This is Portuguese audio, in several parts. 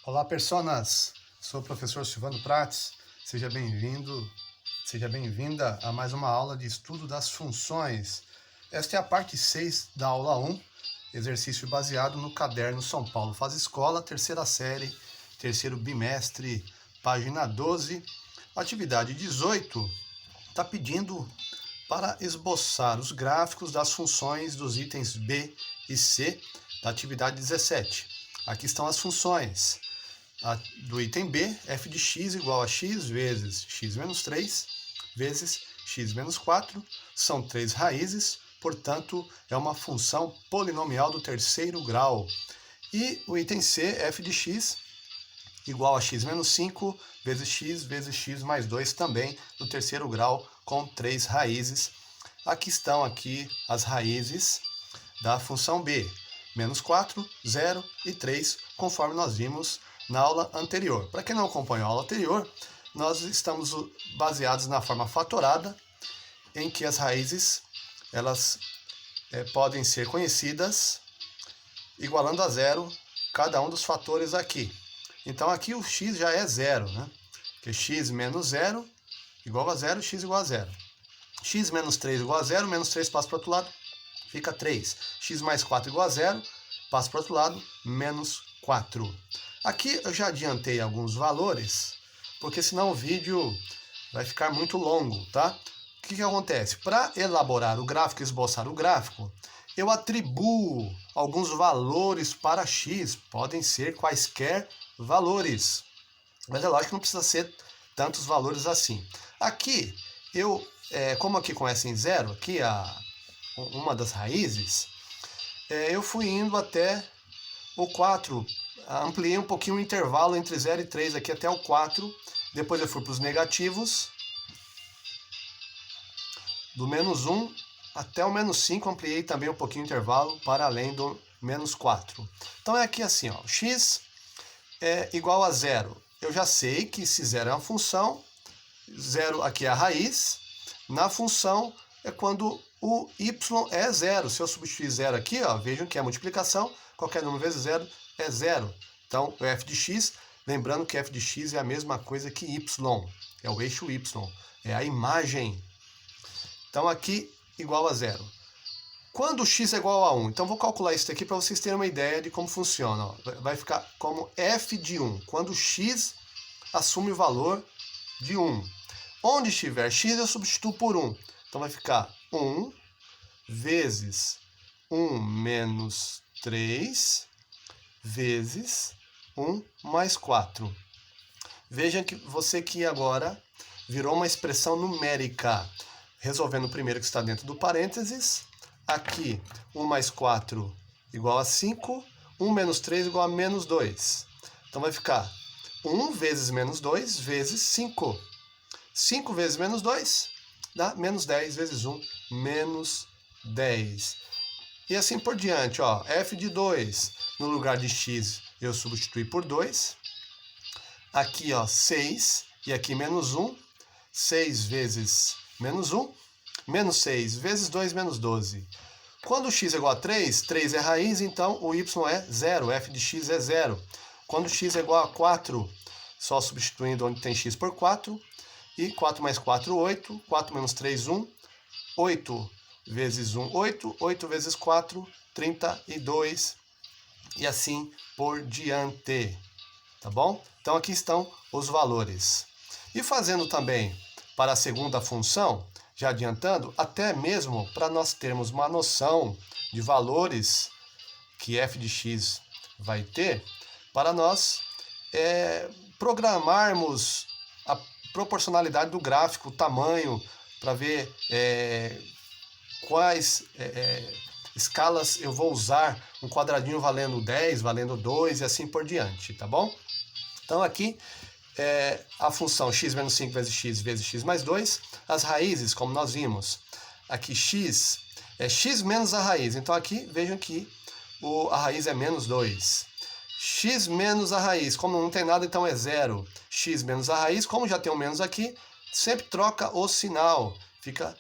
Olá, personas! Sou o professor Silvano Prates. Seja bem-vindo, seja bem-vinda a mais uma aula de estudo das funções. Esta é a parte 6 da aula 1, exercício baseado no caderno São Paulo Faz Escola, terceira série, terceiro bimestre, página 12. Atividade 18 está pedindo para esboçar os gráficos das funções dos itens B e C da atividade 17. Aqui estão as funções. Do item B, f de x igual a x vezes x menos 3 vezes x menos 4, são 3 raízes, portanto, é uma função polinomial do terceiro grau. E o item C, f de x igual a x menos 5 vezes x mais 2, também do terceiro grau, com 3 raízes. Aqui estão as raízes da função B, menos 4, 0 e 3, conforme nós vimos na aula anterior. Para quem não acompanhou a aula anterior, nós estamos baseados na forma fatorada, em que as raízes elas podem ser conhecidas igualando a zero cada um dos fatores aqui. Então aqui o x já é zero, né? Porque x menos 0 igual a zero, x igual a zero. X menos 3 igual a zero, menos 3 passa para o outro lado, fica 3. X mais 4 igual a zero, passa para o outro lado, menos 4. Aqui eu já adiantei alguns valores, porque senão o vídeo vai ficar muito longo, tá? O que acontece? Para elaborar o gráfico, esboçar o gráfico, eu atribuo alguns valores para x, podem ser quaisquer valores, mas é lógico que não precisa ser tantos valores assim. Aqui, como aqui começa em zero, aqui uma das raízes, eu fui indo até o 4, ampliei um pouquinho o intervalo entre 0 e 3 aqui até o 4, depois eu fui para os negativos, do menos 1 até o menos 5, ampliei também um pouquinho o intervalo para além do menos 4. Então é aqui assim, ó, x é igual a 0. Eu já sei que se 0 é uma função, 0 aqui é a raiz, na função é quando o y é 0. Se eu substituir 0 aqui, ó, vejam que é a multiplicação, qualquer número vezes 0 é 0. Então, o f de x, lembrando que f de x é a mesma coisa que y, é o eixo y, é a imagem. Então, aqui igual a 0. Quando x é igual a 1, então vou calcular isso aqui para vocês terem uma ideia de como funciona. Ó. Vai ficar como f de 1, quando x assume o valor de 1. Onde estiver x, eu substituo por 1. Então vai ficar 1 vezes 1 menos 3 vezes 1 mais 4. Veja que você que agora virou uma expressão numérica. Resolvendo o primeiro que está dentro do parênteses. Aqui, 1 mais 4 igual a 5. 1 menos 3 igual a menos 2. Então vai ficar 1 vezes menos 2 vezes 5. 5 vezes menos 2 dá menos 10 vezes 1, menos 10. E assim por diante, ó, f de 2, no lugar de x eu substituí por 2. Aqui, ó, 6, e aqui menos 1. 6 vezes menos 1, menos 6 vezes 2, menos 12. Quando x é igual a 3, 3 é raiz, então o y é 0, f de x é 0. Quando x é igual a 4, só substituindo onde tem x por 4, e 4 mais 4, 8, 4 menos 3, 1, 8 vezes 1, 8, 8 vezes 4, 32, e assim por diante, tá bom? Então aqui estão os valores. E fazendo também para a segunda função, já adiantando, até mesmo para nós termos uma noção de valores que f de x vai ter, para nós programarmos a proporcionalidade do gráfico, o tamanho, para ver quais escalas eu vou usar, um quadradinho valendo 10, valendo 2 e assim por diante, tá bom? Então aqui a função x menos 5 vezes x mais 2, as raízes, como nós vimos, aqui x é x menos a raiz, então aqui vejam que a raiz é menos 2. X menos a raiz, como não tem nada, então é 0. X menos a raiz, como já tem um menos aqui, sempre troca o sinal, fica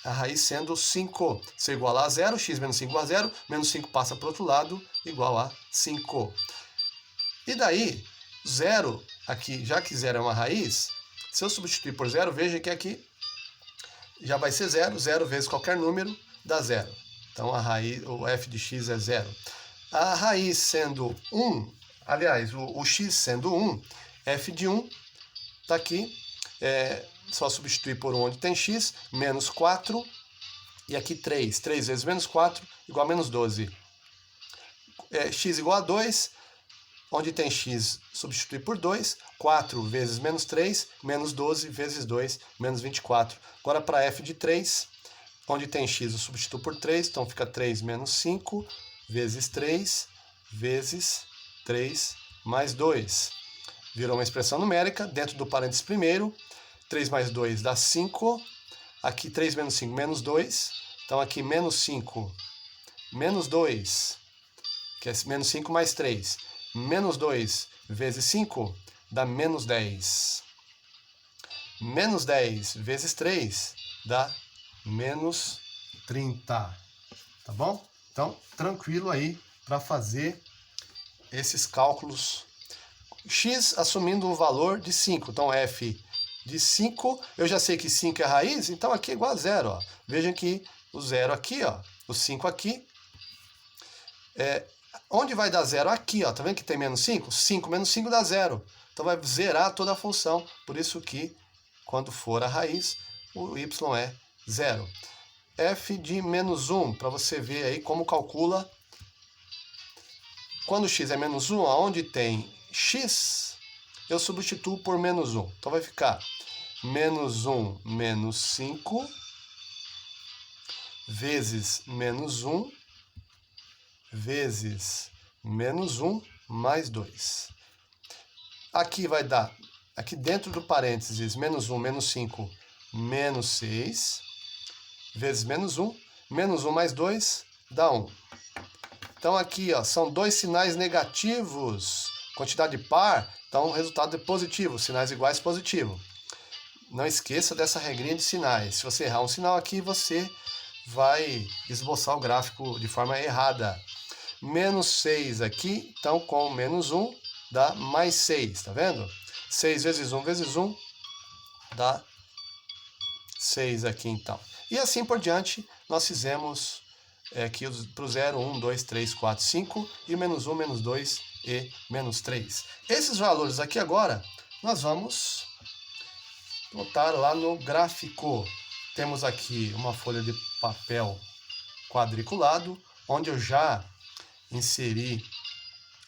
a raiz sendo 5. Se igualar a 0, x menos 5 igual a 0, menos 5 passa para o outro lado, igual a 5. E daí, zero aqui, já que zero é uma raiz, se eu substituir por zero, veja que aqui já vai ser zero. Zero vezes qualquer número dá zero. Então a raiz, o f de x é zero. A raiz sendo 1, aliás, o x sendo 1, f de 1 está aqui, só substituir por 1 onde tem x, menos 4, e aqui 3. 3 vezes menos 4 igual a menos 12. X igual a 2, onde tem x, substituir por 2, 4 vezes menos 3, menos 12 vezes 2, menos 24. Agora para f de 3, onde tem x eu substituo por 3, então fica 3 menos 5, vezes 3, vezes 3 mais 2. Virou uma expressão numérica, dentro do parênteses primeiro, 3 mais 2 dá 5, aqui 3 menos 5, menos 2, então aqui menos 5, menos 2, que é menos 5 mais 3, menos 2 vezes 5 dá menos 10. Menos 10 vezes 3 dá menos 30. Tá bom? Então, tranquilo aí para fazer esses cálculos. X assumindo o valor de 5. Então, f de 5, eu já sei que 5 é a raiz, então aqui é igual a zero. Ó. Vejam que o zero aqui, ó, o 5 aqui. Onde vai dar zero? Aqui, ó. Tá vendo que tem menos 5? 5 menos 5 dá zero. Então vai zerar toda a função. Por isso que, quando for a raiz, o y é zero. F de menos 1, para você ver aí como calcula. Quando x é menos 1, onde tem x, eu substituo por menos 1. Então vai ficar menos 1 menos 5 vezes menos 1 vezes menos 1 mais 2. Aqui vai dar, aqui dentro do parênteses, menos 1 menos 5 menos 6 vezes menos 1. Menos 1 mais 2 dá 1. Então aqui, ó, são dois sinais negativos, quantidade par, então o resultado é positivo, sinais iguais positivo. Não esqueça dessa regrinha de sinais. Se você errar um sinal aqui, você vai esboçar o gráfico de forma errada. Menos 6 aqui, então com menos 1 dá mais 6, tá vendo? 6 vezes 1 vezes 1 dá 6 aqui então. E assim por diante, nós fizemos aqui para o 0, 1, 2, 3, 4, 5, e menos 1, menos 2 e menos 3. Esses valores aqui agora, nós vamos botar lá no gráfico. Temos aqui uma folha de papel quadriculado, onde eu já inseri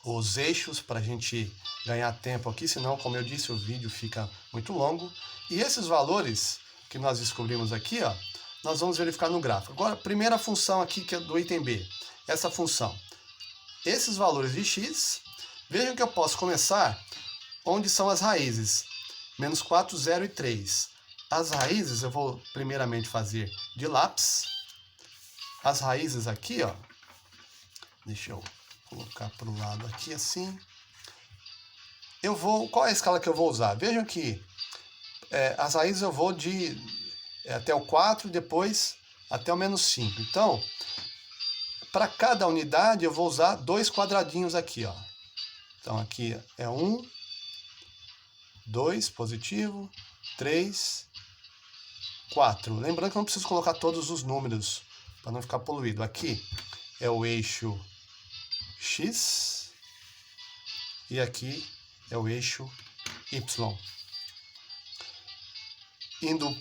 os eixos para a gente ganhar tempo aqui, senão, como eu disse, o vídeo fica muito longo. E esses valores que nós descobrimos aqui, ó, nós vamos verificar no gráfico. Agora, primeira função aqui, que é do item B. Essa função. Esses valores de x, vejam que eu posso começar onde são as raízes. Menos 4, 0 e 3. As raízes eu vou primeiramente fazer de lápis. As raízes aqui, ó. Deixa eu colocar para o lado aqui assim. Qual é a escala que eu vou usar? Vejam que as raízes eu vou de até o 4 e depois até o menos 5. Então, para cada unidade eu vou usar 2 quadradinhos aqui, ó. Então aqui é 1, 2, positivo, 3, 4. Lembrando que eu não preciso colocar todos os números para não ficar poluído. Aqui é o eixo X e aqui é o eixo Y. Indo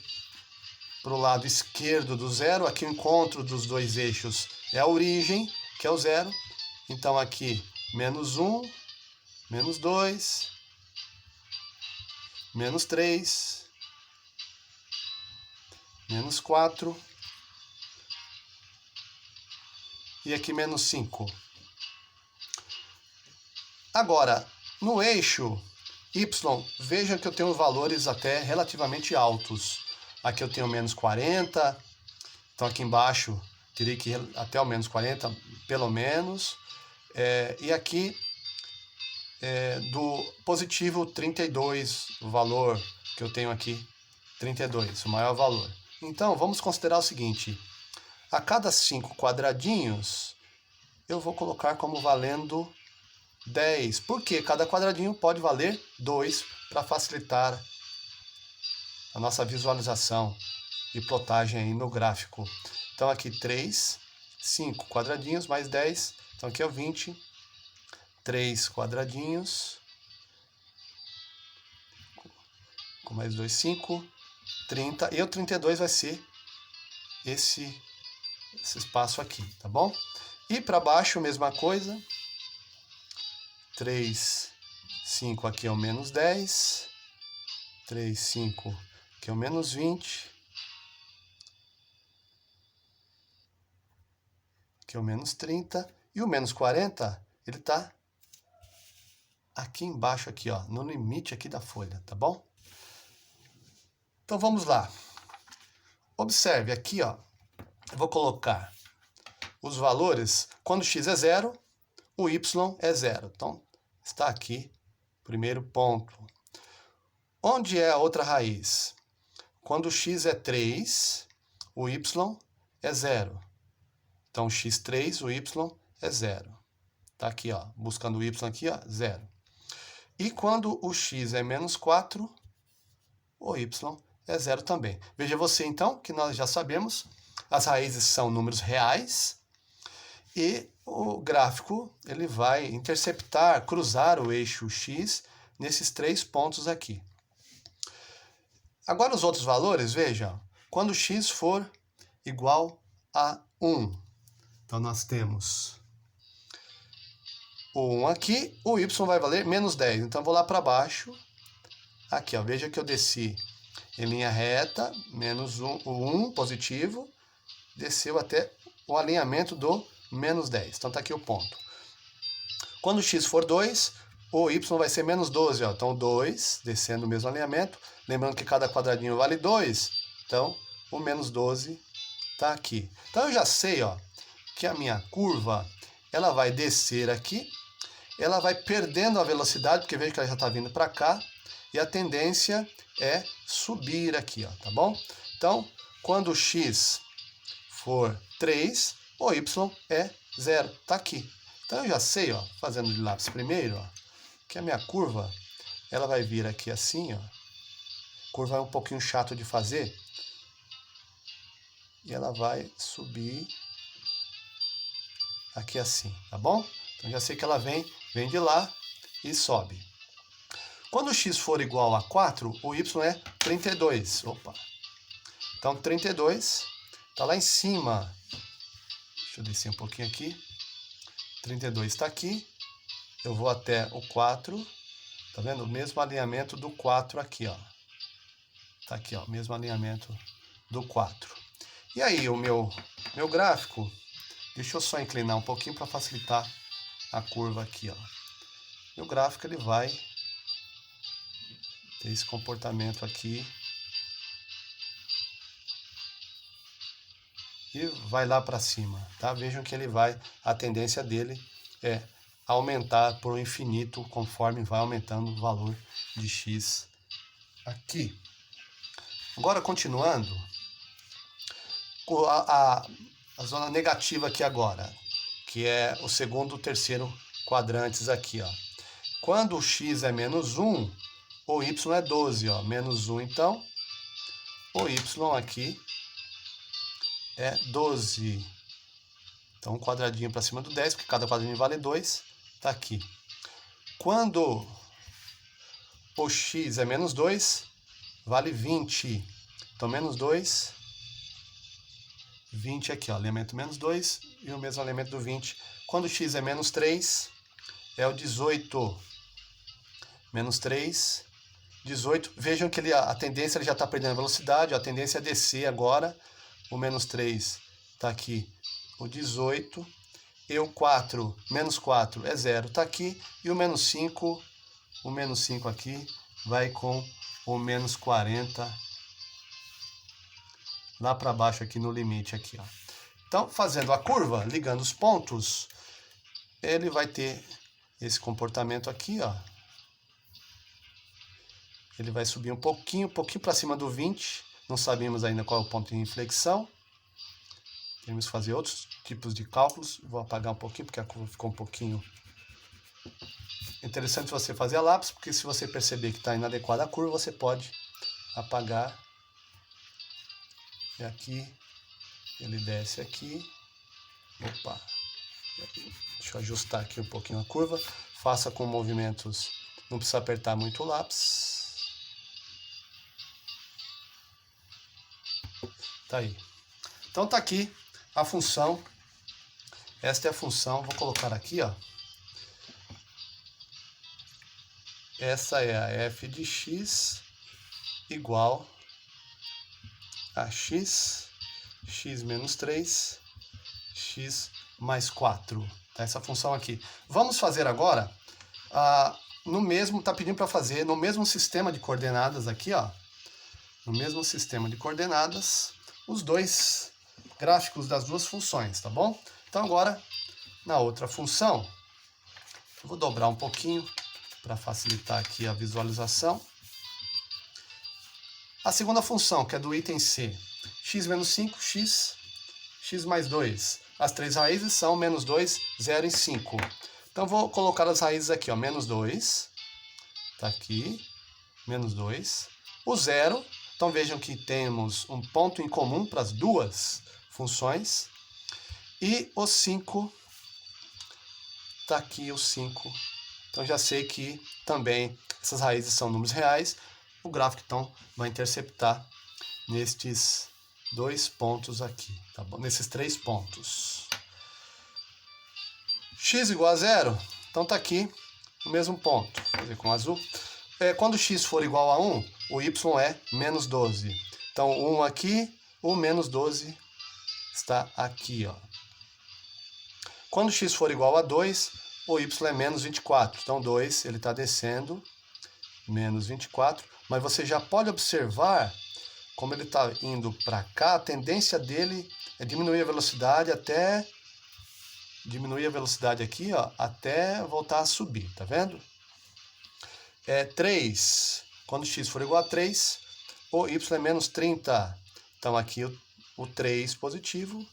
para o lado esquerdo do zero, aqui o encontro dos dois eixos é a origem, que é o zero. Então aqui menos 1, menos 2, menos 3, menos 4 e aqui menos 5. Agora, no eixo Y, vejam que eu tenho valores até relativamente altos. Aqui eu tenho menos 40, então aqui embaixo teria que ir até o menos 40, pelo menos. E aqui do positivo 32, o valor que eu tenho aqui, 32, o maior valor. Então, vamos considerar o seguinte: a cada 5 quadradinhos, eu vou colocar como valendo 10. Por quê? Cada quadradinho pode valer 2 para facilitar a nossa visualização e plotagem aí no gráfico. Então aqui 3, 5 quadradinhos mais 10, então aqui é o 20, 3 quadradinhos, com mais 2, 5, 30, e o 32 vai ser esse espaço aqui, tá bom? E para baixo, mesma coisa, 3, 5 aqui é o menos 10, 3, 5 aqui é o menos 20, aqui é o menos 30, e o menos 40, ele está aqui embaixo, aqui, ó, no limite aqui da folha, tá bom? Então vamos lá. Observe aqui, ó, eu vou colocar os valores, quando x é 0, o y é 0. Então, está aqui, primeiro ponto. Onde é a outra raiz? Quando x é 3, o y é 0. Então, x3, o y é 0. Está aqui, ó, buscando o y aqui, ó, 0. E quando o x é menos 4, o y é 0 também. Veja você, então, que nós já sabemos, as raízes são números reais e o gráfico ele vai interceptar, cruzar o eixo x nesses 3 pontos aqui. Agora os outros valores, veja, quando x for igual a 1. Então nós temos o 1 aqui, o y vai valer menos 10. Então eu vou lá para baixo, aqui, ó, veja que eu desci em linha reta, menos 1, o 1 positivo, desceu até o alinhamento do menos 10. Então está aqui o ponto. Quando x for 2, o y vai ser menos 12. Ó. Então 2, descendo o mesmo alinhamento. Lembrando que cada quadradinho vale 2. Então o menos 12 está aqui. Então eu já sei, ó, que a minha curva ela vai descer aqui. Ela vai perdendo a velocidade, porque veja que ela já está vindo para cá. E a tendência é subir aqui, ó, tá bom? Então, quando o x for 3, o y é 0, tá aqui. Então eu já sei, ó, fazendo de lápis primeiro, ó, que a minha curva, ela vai vir aqui assim, ó. Curva é um pouquinho chato de fazer. E ela vai subir aqui assim, tá bom? Então já sei que ela vem de lá e sobe. Quando o x for igual a 4, o y é 32. Opa! Então 32 está lá em cima. Deixa eu descer um pouquinho aqui. 32 está aqui. Eu vou até o 4. Tá vendo? O mesmo alinhamento do 4 aqui, ó. Tá aqui, ó. Mesmo alinhamento do 4. E aí, o meu gráfico, deixa eu só inclinar um pouquinho para facilitar a curva aqui, ó. Meu gráfico, ele vai ter esse comportamento aqui. E vai lá para cima, tá? Vejam que ele vai, a tendência dele é aumentar por infinito conforme vai aumentando o valor de x aqui. Agora, continuando, a zona negativa aqui agora, que é o segundo, terceiro quadrantes aqui, ó. Quando o x é menos 1, o y é 12, ó. Menos 1, então, o y aqui é 12. Então, um quadradinho para cima do 10, porque cada quadradinho vale 2, tá aqui. Quando o x é menos 2, vale 20. Então, menos 2, 20 aqui, ó, alinhamento menos 2 e o mesmo alinhamento do 20. Quando o x é menos 3, é o 18. Menos 3, 18. Vejam que a tendência ele já está perdendo velocidade, a tendência é descer agora. O menos 3 está aqui, o 18. E o 4, menos 4 é 0, está aqui. E o menos 5 aqui vai com o menos 40 lá para baixo aqui no limite aqui, ó. Então, fazendo a curva, ligando os pontos, ele vai ter esse comportamento aqui, ó. Ele vai subir um pouquinho para cima do 20. Não sabemos ainda qual é o ponto de inflexão. Temos que fazer outros tipos de cálculos. Vou apagar um pouquinho, porque a curva ficou um pouquinho interessante você fazer a lápis, porque se você perceber que está inadequada a curva, você pode apagar. E aqui, ele desce aqui. Opa! Deixa eu ajustar aqui um pouquinho a curva. Faça com movimentos, não precisa apertar muito o lápis. Tá aí. Então tá aqui a função. Esta é a função, vou colocar aqui, ó. Essa é a f de x igual a x menos 3, x mais 4. Tá, essa função aqui. Vamos fazer agora, no mesmo, tá pedindo para fazer no mesmo sistema de coordenadas aqui, ó. No mesmo sistema de coordenadas, os dois gráficos das duas funções, tá bom? Então agora, na outra função, eu vou dobrar um pouquinho para facilitar aqui a visualização. A segunda função, que é do item C, x menos 5, x mais 2. As três raízes são menos 2, 0 e 5. Então vou colocar as raízes aqui, ó, menos 2, tá aqui, menos 2. O 0, então vejam que temos um ponto em comum para as duas funções. E o 5, tá aqui o 5. Então já sei que também essas raízes são números reais. O gráfico então vai interceptar nestes dois pontos aqui, tá bom? Nesses três pontos. X igual a 0, então tá aqui no mesmo ponto. Vou fazer com azul. Quando x for igual a 1, o y é menos 12. Então 1 aqui, o menos 12 está aqui, ó. Quando x for igual a 2, o y é menos 24. Então 2, ele está descendo, menos 24. Mas você já pode observar, como ele está indo para cá, a tendência dele é diminuir a velocidade até... Diminuir a velocidade aqui, ó, até voltar a subir, tá vendo? 3, quando x for igual a 3, o y é menos 30. Então aqui o 3 positivo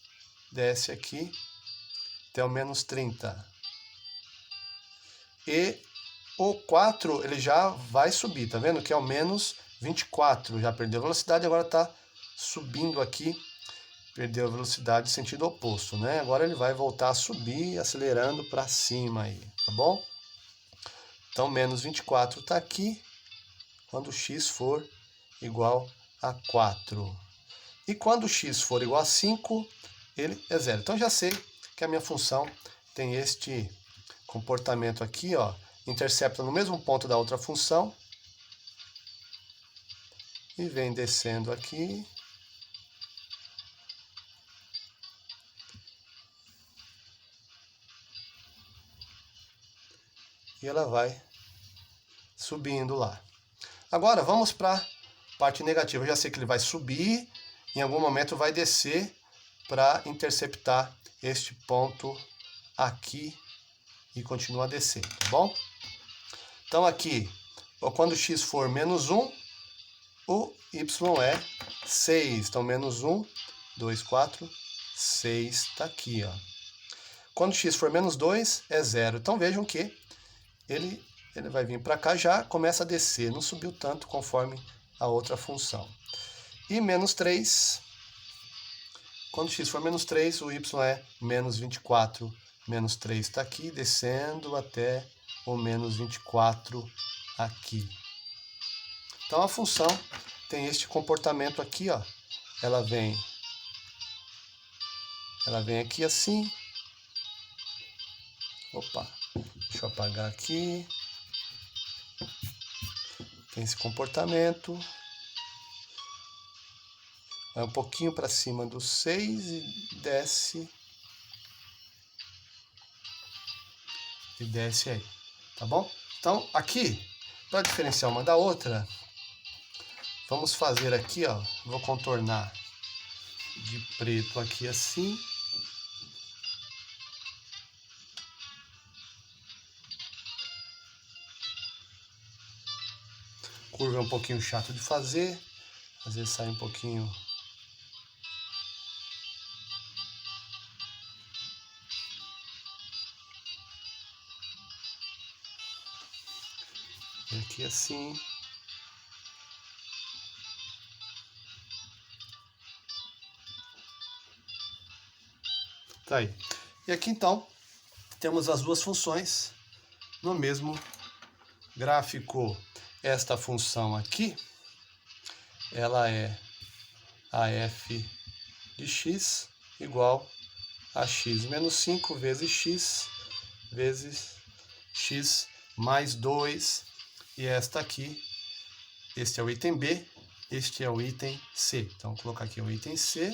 desce aqui até o menos 30. E o 4 ele já vai subir, tá vendo? Que é o menos 24. Já perdeu a velocidade, agora está subindo aqui. Perdeu a velocidade em sentido oposto, né? Agora ele vai voltar a subir, acelerando para cima aí, tá bom? Então, menos 24 está aqui, quando x for igual a 4. E quando x for igual a 5, ele é 0. Então, já sei que a minha função tem este comportamento aqui, ó, intercepta no mesmo ponto da outra função e vem descendo aqui. E ela vai subindo lá. Agora vamos para a parte negativa. Eu já sei que ele vai subir, em algum momento vai descer para interceptar este ponto aqui e continuar a descer, tá bom? Então aqui, quando x for menos 1, o y é 6. Então menos 1, 2, 4, 6 está aqui, ó. Quando x for menos 2, é 0. Então vejam que ele vai vir para cá, já começa a descer, não subiu tanto conforme a outra função. E menos 3, quando x for menos 3, o y é menos 24. Menos 3 está aqui, descendo até o menos 24 aqui. Então a função tem este comportamento aqui, ó. Ela vem aqui assim. Opa, deixa eu apagar aqui. Tem esse comportamento. Vai um pouquinho para cima do 6 e desce. E desce aí, tá bom? Então, aqui, para diferenciar uma da outra, vamos fazer aqui, ó. Vou contornar de preto aqui assim. Curva é um pouquinho chato de fazer. Às vezes sai um pouquinho... E aqui assim. Tá aí. E aqui então, temos as duas funções no mesmo gráfico. Esta função aqui, ela é a f de x igual a x menos 5 vezes x mais 2. E esta aqui, este é o item B, este é o item C. Então, vou colocar aqui o item C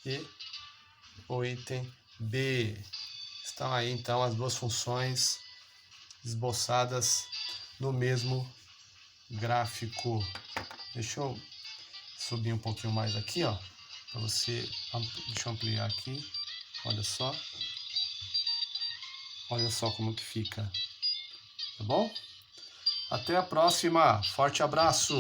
e o item B. Estão aí, então, as duas funções esboçadas no mesmo gráfico. Deixa eu subir um pouquinho mais aqui, ó, para você. Deixa eu ampliar aqui. Olha só. Olha só como que fica. Tá bom? Até a próxima. Forte abraço.